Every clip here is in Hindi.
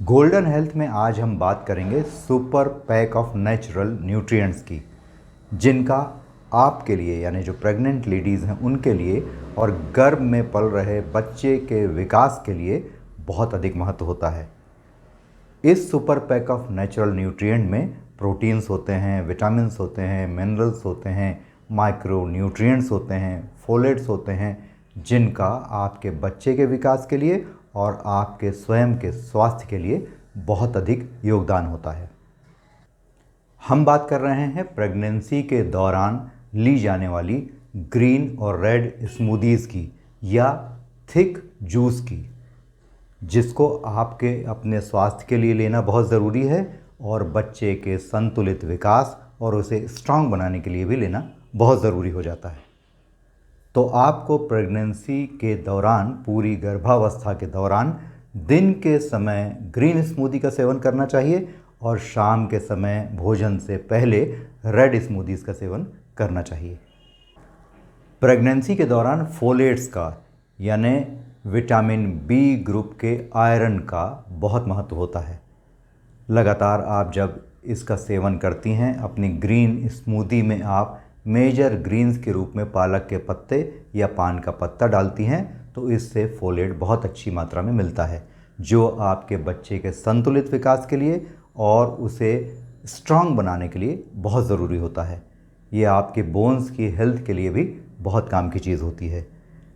गोल्डन हेल्थ में आज हम बात करेंगे super pack of natural nutrients की, जिनका आपके लिए यानी जो प्रेग्नेंट लेडीज़ हैं उनके लिए और गर्भ में पल रहे बच्चे के विकास के लिए बहुत अधिक महत्व होता है। इस super pack of natural nutrient में प्रोटीन्स होते हैं, विटामिन्स होते हैं, मिनरल्स होते हैं, माइक्रो न्यूट्रिएंट्स होते हैं, फोलेट्स होते हैं, जिनका आपके बच्चे के विकास के लिए और आपके स्वयं के स्वास्थ्य के लिए बहुत अधिक योगदान होता है। हम बात कर रहे हैं प्रेगनेंसी के दौरान ली जाने वाली ग्रीन और रेड स्मूदीज़ की या थिक जूस की, जिसको आपके अपने स्वास्थ्य के लिए लेना बहुत ज़रूरी है और बच्चे के संतुलित विकास और उसे स्ट्रांग बनाने के लिए भी लेना बहुत ज़रूरी हो जाता है। तो आपको प्रेगनेंसी के दौरान, पूरी गर्भावस्था के दौरान दिन के समय ग्रीन स्मूदी का सेवन करना चाहिए और शाम के समय भोजन से पहले रेड स्मूदीज़ का सेवन करना चाहिए। प्रेगनेंसी के दौरान फोलेट्स का यानी विटामिन बी ग्रुप के आयरन का बहुत महत्व होता है। लगातार आप जब इसका सेवन करती हैं, अपनी ग्रीन स्मूदी में आप मेजर ग्रीन्स के रूप में पालक के पत्ते या पान का पत्ता डालती हैं, तो इससे फोलेट बहुत अच्छी मात्रा में मिलता है, जो आपके बच्चे के संतुलित विकास के लिए और उसे स्ट्रांग बनाने के लिए बहुत ज़रूरी होता है। ये आपके बोन्स की हेल्थ के लिए भी बहुत काम की चीज़ होती है।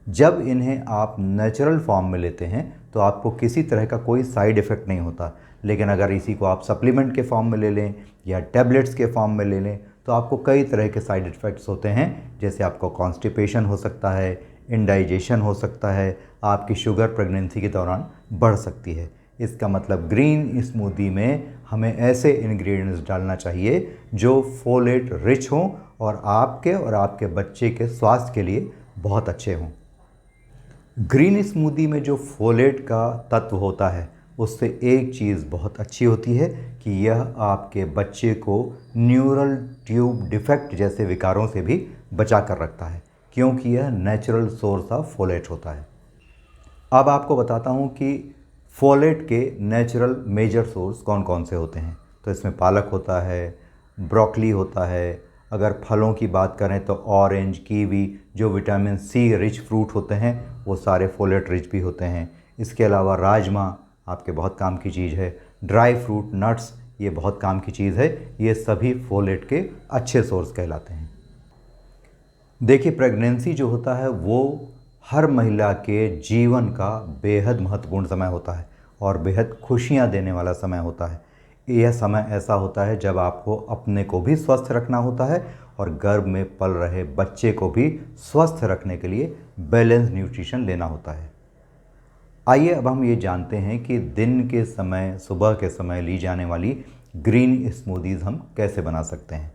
जब इन्हें आप नेचुरल फॉर्म में लेते हैं तो आपको किसी तरह का कोई साइड इफ़ेक्ट नहीं होता, लेकिन अगर इसी को आप सप्लीमेंट के फॉर्म में ले लें या टैबलेट्स के फॉर्म में ले लें तो आपको कई तरह के साइड इफ़ेक्ट्स होते हैं, जैसे आपको कॉन्स्टिपेशन हो सकता है, इंडाइजेशन हो सकता है, आपकी शुगर प्रेगनेंसी के दौरान बढ़ सकती है। इसका मतलब ग्रीन स्मूदी में हमें ऐसे इंग्रेडिएंट्स डालना चाहिए जो फोलेट रिच हों और आपके बच्चे के स्वास्थ्य के लिए बहुत अच्छे हों। ग्रीन स्मूदी में जो फोलेट का तत्व होता है उससे एक चीज़ बहुत अच्छी होती है कि यह आपके बच्चे को न्यूरल ट्यूब डिफेक्ट जैसे विकारों से भी बचा कर रखता है, क्योंकि यह नेचुरल सोर्स ऑफ फोलेट होता है। अब आपको बताता हूँ कि फोलेट के नेचुरल मेजर सोर्स कौन कौन से होते हैं। तो इसमें पालक होता है, ब्रोकली होता है, अगर फलों की बात करें तो ऑरेंज, कीवी जो विटामिन सी रिच फ्रूट होते हैं वो सारे फोलेट रिच भी होते हैं। इसके अलावा राजमा आपके बहुत काम की चीज़ है, ड्राई फ्रूट, नट्स ये बहुत काम की चीज़ है, ये सभी फोलेट के अच्छे सोर्स कहलाते हैं। देखिए, प्रेगनेंसी जो होता है वो हर महिला के जीवन का बेहद महत्वपूर्ण समय होता है और बेहद खुशियाँ देने वाला समय होता है। यह समय ऐसा होता है जब आपको अपने को भी स्वस्थ रखना होता है और गर्भ में पल रहे बच्चे को भी स्वस्थ रखने के लिए बैलेंस न्यूट्रिशन लेना होता है। आइए अब हम ये जानते हैं कि दिन के समय, सुबह के समय ली जाने वाली ग्रीन स्मूदीज़ हम कैसे बना सकते हैं।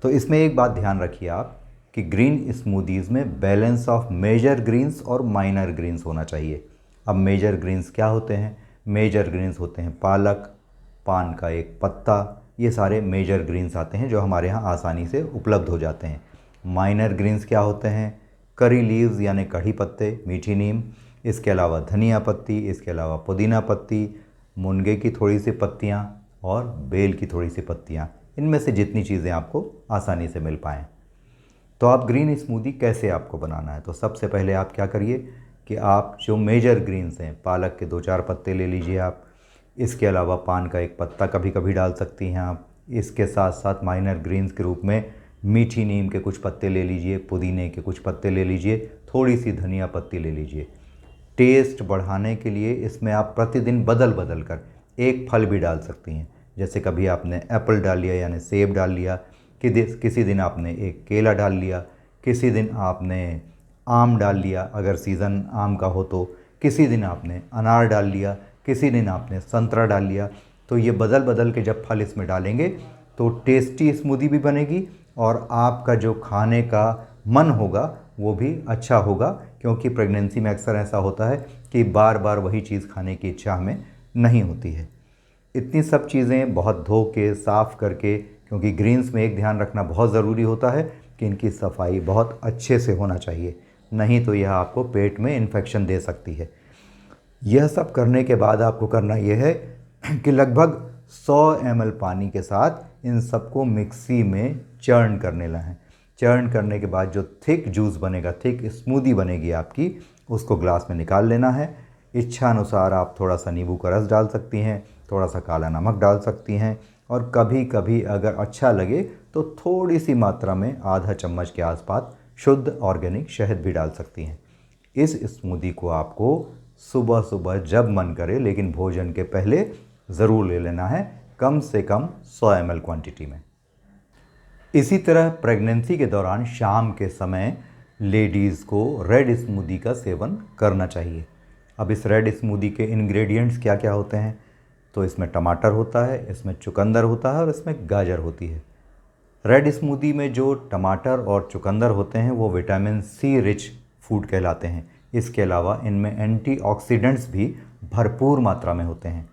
तो इसमें एक बात ध्यान रखिए आप कि ग्रीन स्मूदीज़ में बैलेंस ऑफ मेजर ग्रीन्स और माइनर ग्रीन्स होना चाहिए। अब मेजर ग्रीन्स क्या होते हैं? मेजर ग्रीन्स होते हैं पालक, पान का एक पत्ता, ये सारे मेजर ग्रीन्स आते हैं जो हमारे यहाँ आसानी से उपलब्ध हो जाते हैं। माइनर ग्रीन्स क्या होते हैं? करी लीव्स यानी कढ़ी पत्ते, मीठी नीम, इसके अलावा धनिया पत्ती, इसके अलावा पुदीना पत्ती, मुनगे की थोड़ी सी पत्तियाँ और बेल की थोड़ी सी पत्तियाँ, इनमें से जितनी चीज़ें आपको आसानी से मिल पाएँ। तो आप ग्रीन स्मूदी कैसे आपको बनाना है? तो सबसे पहले आप क्या करिए कि आप जो मेजर ग्रीन्स हैं, पालक के 2-4 पत्ते ले लीजिए आप, इसके अलावा पान का एक पत्ता कभी कभी डाल सकती हैं आप, इसके साथ साथ माइनर ग्रीन्स के रूप में मीठी नीम के कुछ पत्ते ले लीजिए, पुदीने के कुछ पत्ते ले लीजिए, थोड़ी सी धनिया पत्ती ले लीजिए। टेस्ट बढ़ाने के लिए इसमें आप प्रतिदिन बदल बदल कर एक फल भी डाल सकती हैं, जैसे कभी आपने एप्पल डाल लिया यानी सेब डाल लिया, किसी दिन आपने एक केला डाल लिया, किसी दिन आपने आम डाल लिया अगर सीज़न आम का हो तो, किसी दिन आपने अनार डाल लिया, किसी दिन आपने संतरा डाल लिया। तो ये बदल बदल के जब फल इसमें डालेंगे तो टेस्टी स्मूदी भी बनेगी और आपका जो खाने का मन होगा वो भी अच्छा होगा, क्योंकि प्रेगनेंसी में अक्सर ऐसा होता है कि बार बार वही चीज़ खाने की इच्छा हमें नहीं होती है। इतनी सब चीज़ें बहुत धो के साफ़ करके, क्योंकि ग्रीन्स में एक ध्यान रखना बहुत ज़रूरी होता है कि इनकी सफाई बहुत अच्छे से होना चाहिए, नहीं तो यह आपको पेट में इन्फेक्शन दे सकती है। यह सब करने के बाद आपको करना यह है कि लगभग 100 ml पानी के साथ इन सबको मिक्सी में चर्न करने लाएं। चर्न करने के बाद जो थिक जूस बनेगा, थिक स्मूदी बनेगी आपकी, उसको ग्लास में निकाल लेना है। इच्छा अनुसार आप थोड़ा सा नींबू का रस डाल सकती हैं, थोड़ा सा काला नमक डाल सकती हैं, और कभी कभी अगर अच्छा लगे तो थोड़ी सी मात्रा में आधा चम्मच के आसपास शुद्ध ऑर्गेनिक शहद भी डाल सकती हैं। इस स्मूदी को आपको सुबह सुबह जब मन करे, लेकिन भोजन के पहले ज़रूर ले लेना है, कम से कम 100 ml क्वांटिटी में। इसी तरह प्रेगनेंसी के दौरान शाम के समय लेडीज़ को रेड स्मूदी का सेवन करना चाहिए। अब इस रेड स्मूदी के इंग्रेडिएंट्स क्या क्या होते हैं? तो इसमें टमाटर होता है, इसमें चुकंदर होता है और इसमें गाजर होती है। रेड स्मूदी में जो टमाटर और चुकंदर होते हैं वो विटामिन सी रिच फूड कहलाते हैं। इसके अलावा इनमें एंटीऑक्सीडेंट्स भी भरपूर मात्रा में होते हैं।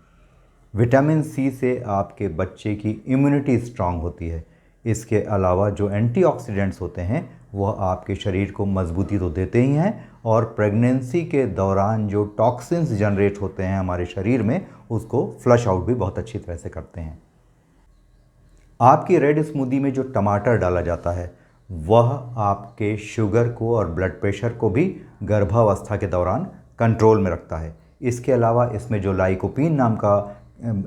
विटामिन सी से आपके बच्चे की इम्यूनिटी स्ट्रांग होती है। इसके अलावा जो एंटीऑक्सीडेंट्स होते हैं वह आपके शरीर को मजबूती तो देते ही हैं, और प्रेगनेंसी के दौरान जो टॉक्सिन्स जनरेट होते हैं हमारे शरीर में, उसको फ्लश आउट भी बहुत अच्छी तरह से करते हैं। आपकी रेड स्मूदी में जो टमाटर डाला जाता है वह आपके शुगर को और ब्लड प्रेशर को भी गर्भावस्था के दौरान कंट्रोल में रखता है। इसके अलावा इसमें जो लाइकोपीन नाम का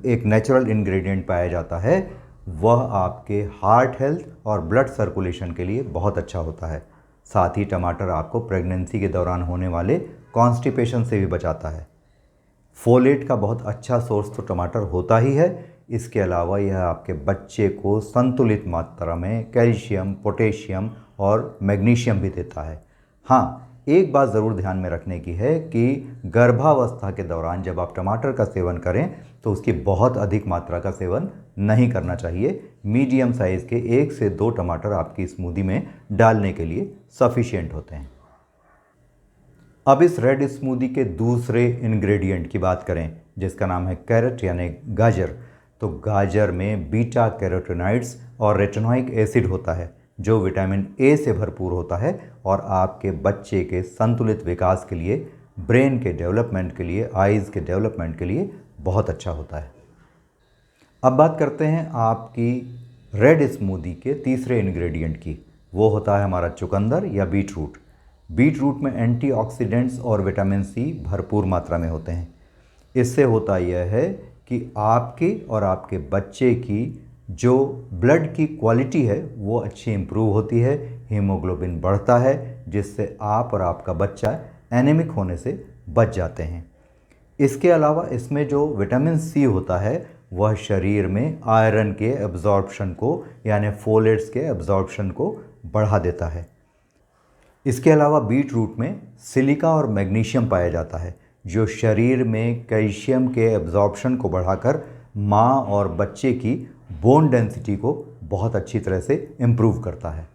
एक नेचुरल इंग्रेडिएंट पाया जाता है, वह आपके हार्ट हेल्थ और ब्लड सर्कुलेशन के लिए बहुत अच्छा होता है। साथ ही टमाटर आपको प्रेगनेंसी के दौरान होने वाले कॉन्स्टिपेशन से भी बचाता है। फोलेट का बहुत अच्छा सोर्स तो टमाटर होता ही है। इसके अलावा यह आपके बच्चे को संतुलित मात्रा में कैल्शियम, पोटेशियम और मैग्नीशियम भी देता है। हाँ, एक बात ज़रूर ध्यान में रखने की है कि गर्भावस्था के दौरान जब आप टमाटर का सेवन करें तो उसकी बहुत अधिक मात्रा का सेवन नहीं करना चाहिए। मीडियम साइज़ के 1 से 2 टमाटर आपकी स्मूदी में डालने के लिए सफिशिएंट होते हैं। अब इस रेड स्मूदी के दूसरे इंग्रेडिएंट की बात करें, जिसका नाम है कैरेट यानी गाजर। तो गाजर में बीटा कैरोटीनॉइड्स और रेटिनोइक एसिड होता है, जो विटामिन ए से भरपूर होता है और आपके बच्चे के संतुलित विकास के लिए, ब्रेन के डेवलपमेंट के लिए, आइज़ के डेवलपमेंट के लिए बहुत अच्छा होता है। अब बात करते हैं आपकी रेड स्मूदी के तीसरे इंग्रेडिएंट की। वो होता है हमारा चुकंदर या बीट रूट। बीट रूट में एंटीऑक्सीडेंट्स और विटामिन सी भरपूर मात्रा में होते हैं। इससे होता यह है कि आपके और आपके बच्चे की जो ब्लड की क्वालिटी है वो अच्छी इम्प्रूव होती है, हीमोग्लोबिन बढ़ता है, जिससे आप और आपका बच्चा एनीमिक होने से बच जाते हैं। इसके अलावा इसमें जो विटामिन सी होता है वह शरीर में आयरन के एब्जॉर्प्शन को यानी फोलेट्स के एब्जॉर्प्शन को बढ़ा देता है। इसके अलावा बीट रूट में सिलिका और मैग्नीशियम पाया जाता है, जो शरीर में कैल्शियम के एब्जॉर्प्शन को बढ़ाकर माँ और बच्चे की बोन डेंसिटी को बहुत अच्छी तरह से इम्प्रूव करता है।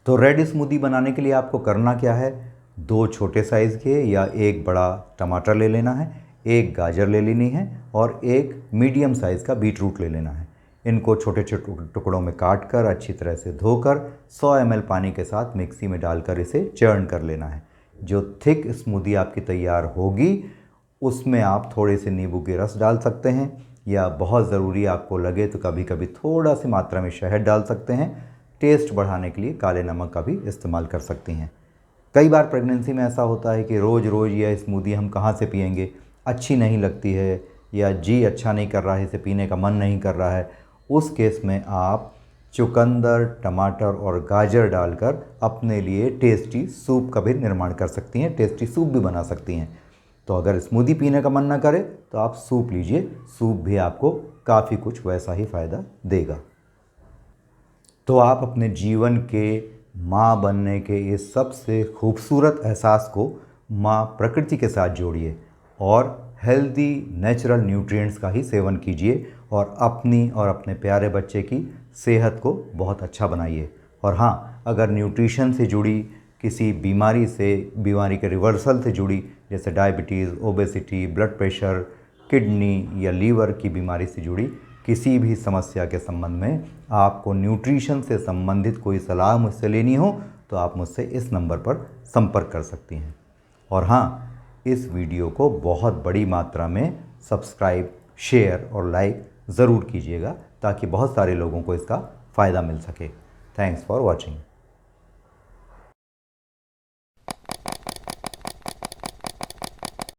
तो रेड स्मूदी बनाने के लिए आपको करना क्या है? 2 छोटे साइज़ के या 1 बड़ा टमाटर ले लेना है, 1 गाजर ले लेनी है और 1 मीडियम साइज़ का बीट रूट ले लेना है। इनको छोटे छोटे टुकड़ों में काट कर अच्छी तरह से धोकर 100 ml पानी के साथ मिक्सी में डालकर इसे चर्न कर लेना है। जो थिक स्मूदी आपकी तैयार होगी उसमें आप थोड़े से नींबू के रस डाल सकते हैं, या बहुत ज़रूरी आपको लगे तो कभी कभी थोड़ा सी मात्रा में शहद डाल सकते हैं। टेस्ट बढ़ाने के लिए काले नमक का भी इस्तेमाल कर सकती हैं। कई बार प्रेगनेंसी में ऐसा होता है कि रोज़ रोज़ यह स्मूदी हम कहाँ से पिएंगे, अच्छी नहीं लगती है या जी अच्छा नहीं कर रहा है, इसे पीने का मन नहीं कर रहा है। उस केस में आप चुकंदर, टमाटर और गाजर डालकर अपने लिए टेस्टी सूप का भी निर्माण कर सकती हैं, टेस्टी सूप भी बना सकती हैं। तो अगर स्मूदी पीने का मन ना करे तो आप सूप लीजिए, सूप भी आपको काफ़ी कुछ वैसा ही फ़ायदा देगा। तो आप अपने जीवन के माँ बनने के इस सबसे खूबसूरत एहसास को माँ प्रकृति के साथ जोड़िए और हेल्दी नेचुरल न्यूट्रिएंट्स का ही सेवन कीजिए और अपनी और अपने प्यारे बच्चे की सेहत को बहुत अच्छा बनाइए। और हाँ, अगर न्यूट्रिशन से जुड़ी किसी बीमारी के रिवर्सल से जुड़ी, जैसे diabetes, obesity, blood pressure, kidney या लीवर की बीमारी से जुड़ी किसी भी समस्या के संबंध में आपको न्यूट्रिशन से संबंधित कोई सलाह मुझसे लेनी हो तो आप मुझसे इस नंबर पर संपर्क कर सकती हैं। और हाँ, इस वीडियो को बहुत बड़ी मात्रा में सब्सक्राइब शेयर और लाइक ज़रूर कीजिएगा ताकि बहुत सारे लोगों को इसका फ़ायदा मिल सके। Thanks for watching.